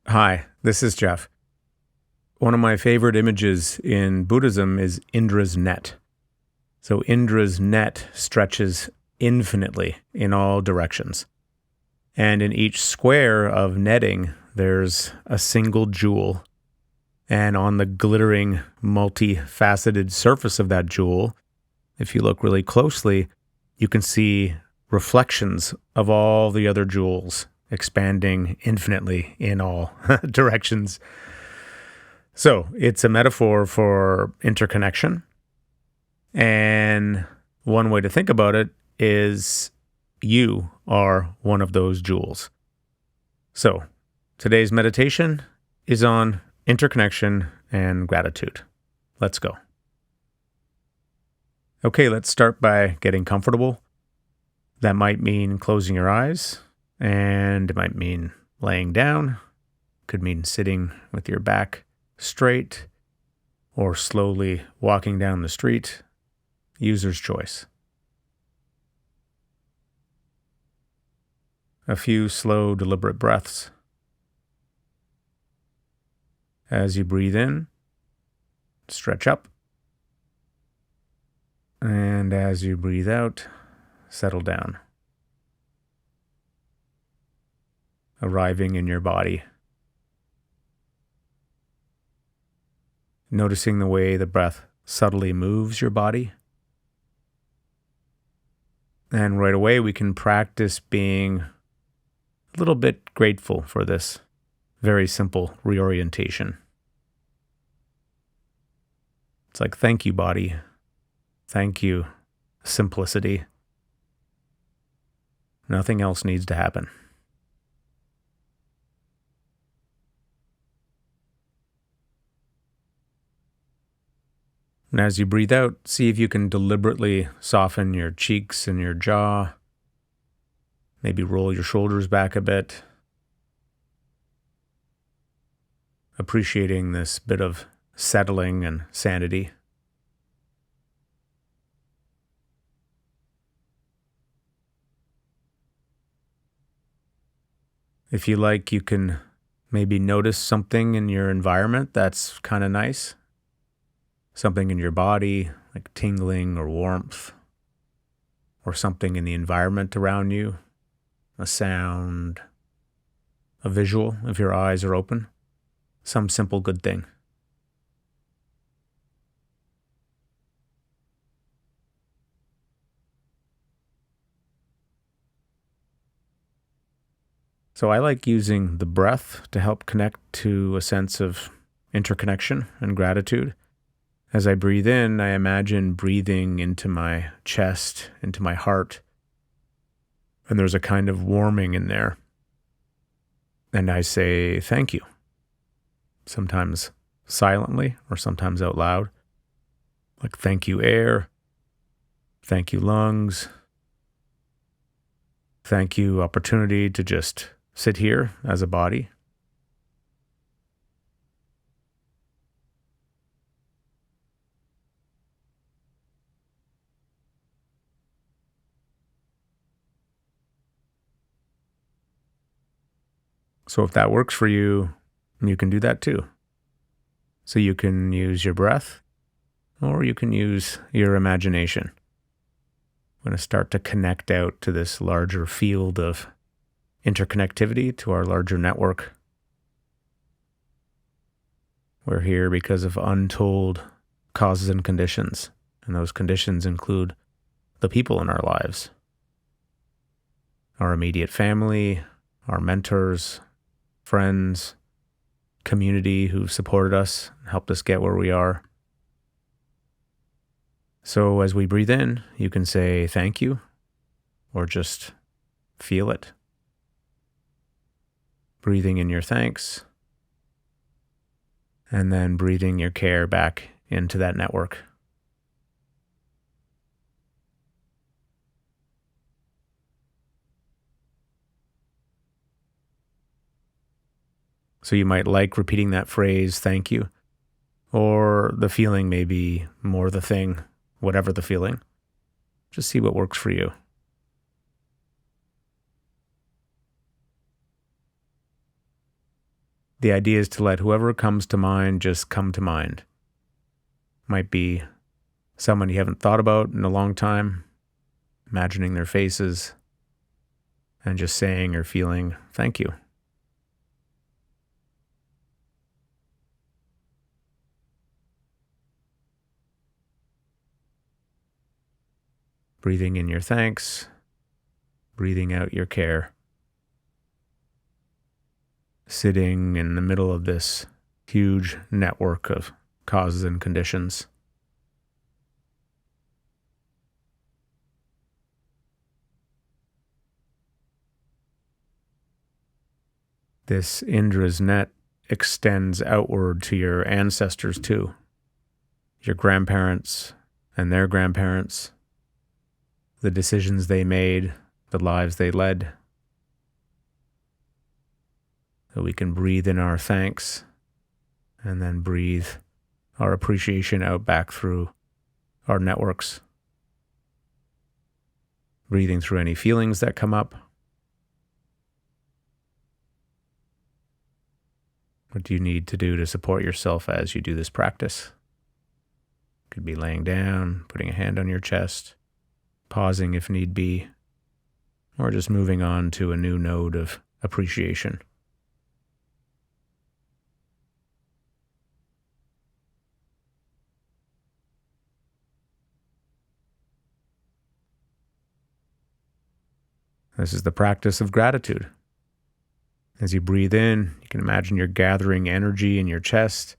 Hi, this is Jeff. One of my favorite images in Buddhism is Indra's net. So, Indra's net stretches infinitely in all directions. And in each square of netting, there's a single jewel. And on the glittering, multifaceted surface of that jewel, if you look really closely, you can see reflections of all the other jewels expanding infinitely in all directions. So it's a metaphor for interconnection. And one way to think about it is you are one of those jewels. So today's meditation is on interconnection and gratitude. Let's go. Okay, let's start by getting comfortable. That might mean closing your eyes, and it might mean laying down. Could mean sitting with your back straight or slowly walking down the street. User's choice. A few slow, deliberate breaths. As you breathe in, stretch up. And as you breathe out, settle down. Arriving in your body. Noticing the way the breath subtly moves your body. And right away, we can practice being a little bit grateful for this very simple reorientation. It's like, thank you, body. Thank you, simplicity. Nothing else needs to happen. And as you breathe out, see if you can deliberately soften your cheeks and your jaw. Maybe roll your shoulders back a bit. Appreciating this bit of settling and sanity. If you like, you can maybe notice something in your environment that's kind of nice. Something in your body, like tingling or warmth, or something in the environment around you, a sound, a visual if your eyes are open, some simple good thing. So I like using the breath to help connect to a sense of interconnection and gratitude. As I breathe in, I imagine breathing into my chest, into my heart, and there's a kind of warming in there. And I say, thank you, sometimes silently or sometimes out loud. Like, thank you, air. Thank you, lungs. Thank you, opportunity to just sit here as a body. So if that works for you, you can do that too. So you can use your breath, or you can use your imagination. We're going to start to connect out to this larger field of interconnectivity, to our larger network. We're here because of untold causes and conditions, and those conditions include the people in our lives, our immediate family, our mentors, friends, community who've supported us, helped us get where we are. So as we breathe in, you can say thank you, or just feel it. Breathing in your thanks, and then breathing your care back into that network. So you might like repeating that phrase, thank you, or the feeling may be more the thing, whatever the feeling. Just see what works for you. The idea is to let whoever comes to mind just come to mind. Might be someone you haven't thought about in a long time, imagining their faces, and just saying or feeling, thank you. Breathing in your thanks, breathing out your care. Sitting in the middle of this huge network of causes and conditions. This Indra's net extends outward to your ancestors too, your grandparents and their grandparents, the decisions they made, the lives they led. So we can breathe in our thanks and then breathe our appreciation out back through our networks. Breathing through any feelings that come up. What do you need to do to support yourself as you do this practice? Could be laying down, putting a hand on your chest, pausing if need be, or just moving on to a new node of appreciation. This is the practice of gratitude. As you breathe in, you can imagine you're gathering energy in your chest,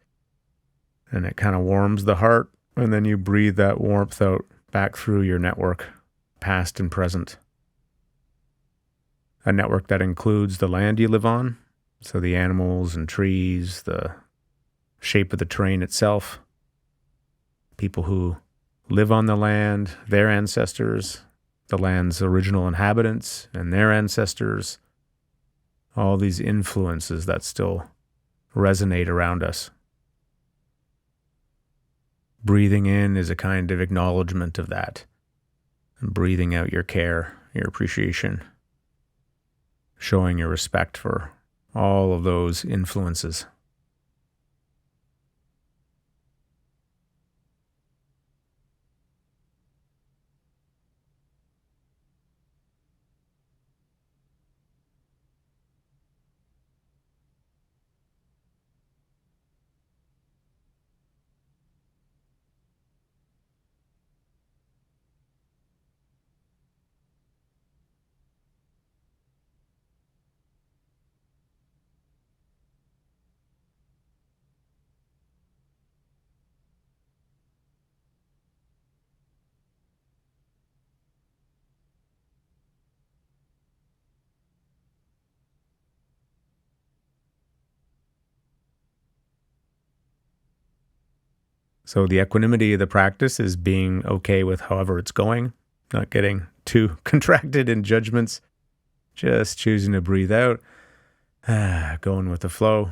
and it kind of warms the heart, and then you breathe that warmth out back through your network, past and present. A network that includes the land you live on, so the animals and trees, the shape of the terrain itself, people who live on the land, their ancestors, the land's original inhabitants and their ancestors, all these influences that still resonate around us. Breathing in is a kind of acknowledgement of that, and breathing out your care, your appreciation, showing your respect for all of those influences. So the equanimity of the practice is being okay with however it's going, not getting too contracted in judgments, just choosing to breathe out, going with the flow.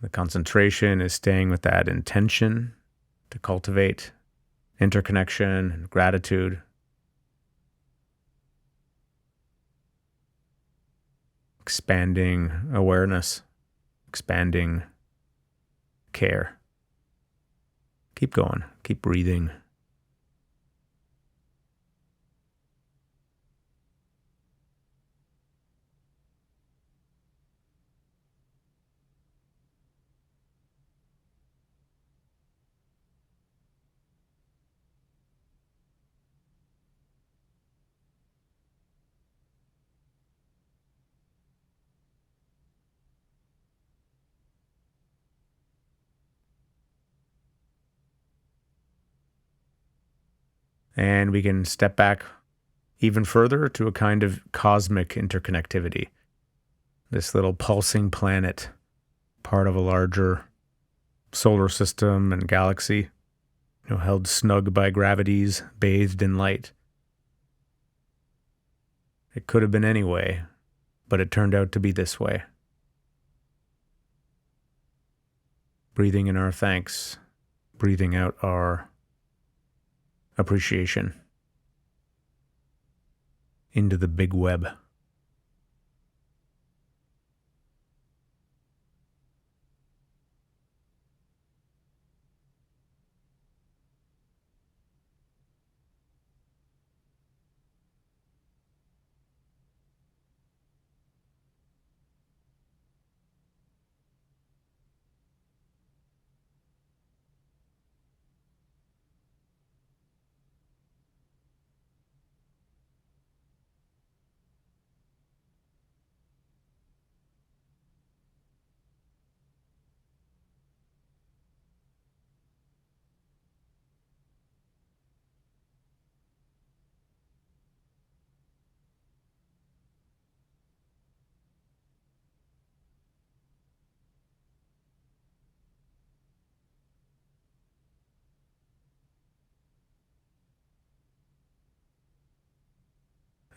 The concentration is staying with that intention to cultivate interconnection and gratitude. Expanding awareness, expanding care. Keep going, keep breathing. And we can step back even further to a kind of cosmic interconnectivity. This little pulsing planet, part of a larger solar system and galaxy, held snug by gravities, bathed in light. It could have been any way, but it turned out to be this way. Breathing in our thanks, breathing out our appreciation into the big web.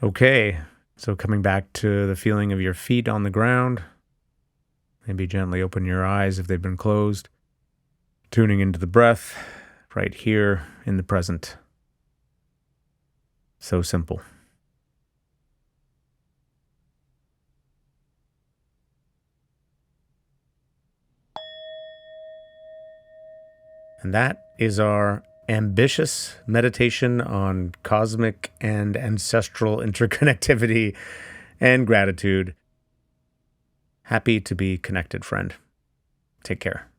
Okay, so coming back to the feeling of your feet on the ground, maybe gently open your eyes if they've been closed, tuning into the breath right here in the present. So simple. And that is our ambitious meditation on cosmic and ancestral interconnectivity and gratitude. Happy to be connected, friend. Take care.